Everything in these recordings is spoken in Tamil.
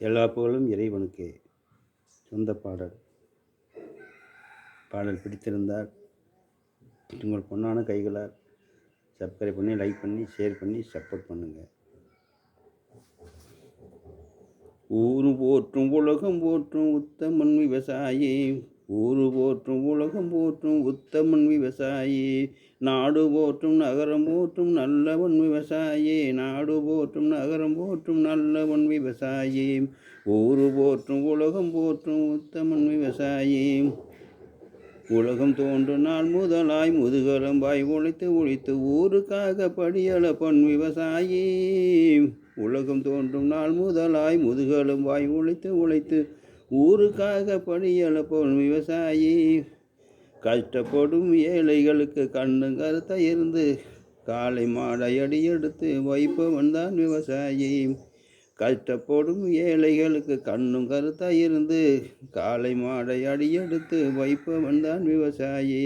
எல்லா புகழும் இறைவனுக்கே. சொந்த பாடல். பாடல் பிடித்திருந்தால் உங்கள் பொன்னான கைகளால் சப்ஸ்கிரைப் பண்ணி, லைக் பண்ணி, ஷேர் பண்ணி சப்போர்ட் பண்ணுங்கள். ஊரு போற்றும் உலகம் போற்றும் உத்தமன் விவசாயி, ஊரு போற்றும் உலகம் போற்றும் உத்தமன் விவசாயி, நாடு போற்றும் நகரம் போற்றும் நல்லவன் விவசாயி, நாடு போற்றும் நகரம் போற்றும் நல்லவன் விவசாயி, ஊரு போற்றும் உலகம் போற்றும் உத்தமன் விவசாயி. உலகம் தோன்றும் நாள் முதலாய் முதுகெலும்பாய் உழைத்து உழைத்து ஊருக்காக படியளப்பன் விவசாயி, உலகம் தோன்றும் நாள் முதலாய் முதுகெலும்பாய் உழைத்து உழைத்து ஊருக்காக படியளப்பன் விவசாயி. கஷ்டப்படும் ஏழைகளுக்கு கண்ணு கருத்த இருந்து காலை மாடை அடியெடுத்து வைப்பவன் தான் விவசாயி. கஷ்டப்படும் ஏழைகளுக்கு கண்ணும் கருத்தா இருந்து காலை மாடை அடியெடுத்து வைப்பவன் தான் விவசாயி.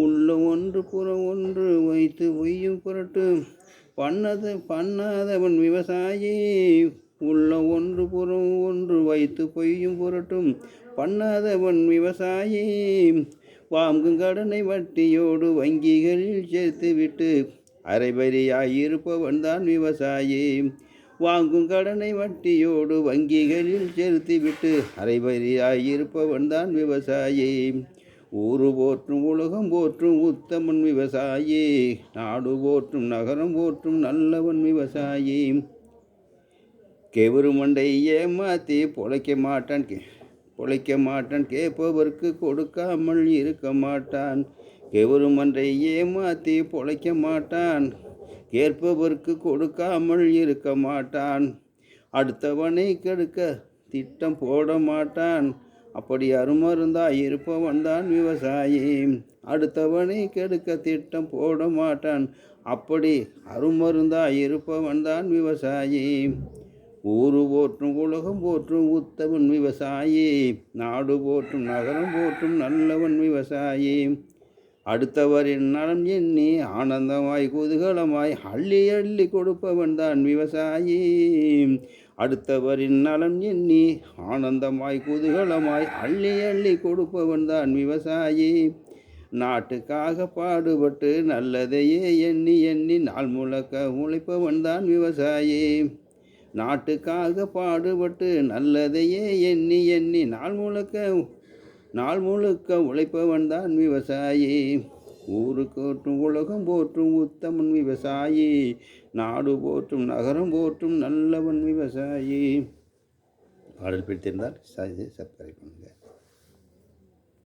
உள்ள ஒன்று புறம் ஒன்று வைத்து ஒய்யும் புரட்டு பண்ணாதவன் விவசாயி, உள்ள ஒன்று புறம் ஒன்று வைத்து பொய்யும் புரட்டும் பண்ணாதவன் விவசாயி. வாங்கும் கடனை வட்டியோடு வங்கிகளில் சேர்த்து விட்டு அரைபரியாயிருப்பவன் தான் விவசாயி. வாங்கும் கடனை வட்டியோடு வங்கிகளில் சேர்த்துவிட்டு அரைபரியாயிருப்பவன் தான் விவசாயி. ஊரு போற்றும் உலகம் போற்றும் உத்தமன் விவசாயி, நாடு போற்றும் நகரம் போற்றும் நல்லவன் விவசாயி. கெவரு மண்டை ஏமாத்தி பொழைக்க மாட்டான் கேட்பவர்க்கு கொடுக்காமல் இருக்க மாட்டான். கெவரு மண்டை ஏமாத்தி பொழைக்க மாட்டான், கேட்பவர்க்கு கொடுக்காமல் இருக்க மாட்டான். அடுத்தவனை கெடுக்க திட்டம் போட மாட்டான், அப்படி அருமருந்தாய் இருப்பவன் தான் விவசாயி. அடுத்தவனை கெடுக்க திட்டம் போட மாட்டான், அப்படி அருமருந்தாய் இருப்பவன் தான் விவசாயி. ஊரு போற்றும் உலகம் போற்றும் உத்தமன் விவசாயி, நாடு போற்றும் நகரம் போற்றும் நல்லவன் விவசாயி. அடுத்தவரின் நலம் எண்ணி ஆனந்தமாய் குதூகலமாய் அள்ளி அள்ளி கொடுப்பவன் தான் விவசாயி. அடுத்தவரின் நலம் எண்ணி ஆனந்தமாய் குதூகலமாய் அள்ளி அள்ளி கொடுப்பவன் தான் விவசாயி. நாட்டுக்காக பாடுபட்டு நல்லதையே எண்ணி எண்ணி நாள் முழுக்க உழைப்பவன் தான் விவசாயி. நாட்டுக்காக பாடுபட்டு நல்லதையே எண்ணி எண்ணி நாள் முழுக்க உழைப்பவன் தான் விவசாயி. ஊரு போற்றும் உலகம் போற்றும் உத்தமன் விவசாயி, நாடு போற்றும் நகரம் போற்றும் நல்லவன் விவசாயி. பாடல் பிடித்திருந்தால் சப்ஸ்கிரைப் பண்ணுங்கள்.